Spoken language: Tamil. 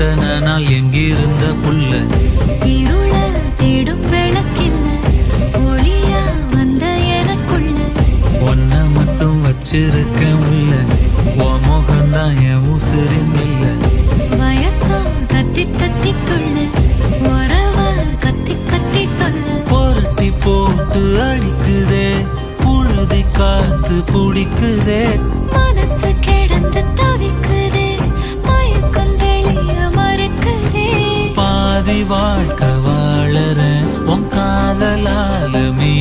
இத்தனை நாள் எங்கிருந்த புல்ல இருள தேடும் விளக்கில்ல ஒளியா வந்த எனக்குள்ள ஒன்ன மட்டும் வச்சிருக்க உள்ள உன் முகம்தான் என் உசுரின் இல்ல வயசோ தத்தி தத்திக்குள்ள உறவ கத்தி கத்தி சொல்ல புரட்டி போட்டு அடிக்குதே புழுதி காத்து புடிக்குதே மனசு கிடந்து தவிக்குதே மயக்கம் தெளிய மறுக்குதே பாதி வாழ்க்கை வாழற உன் காதலால மீ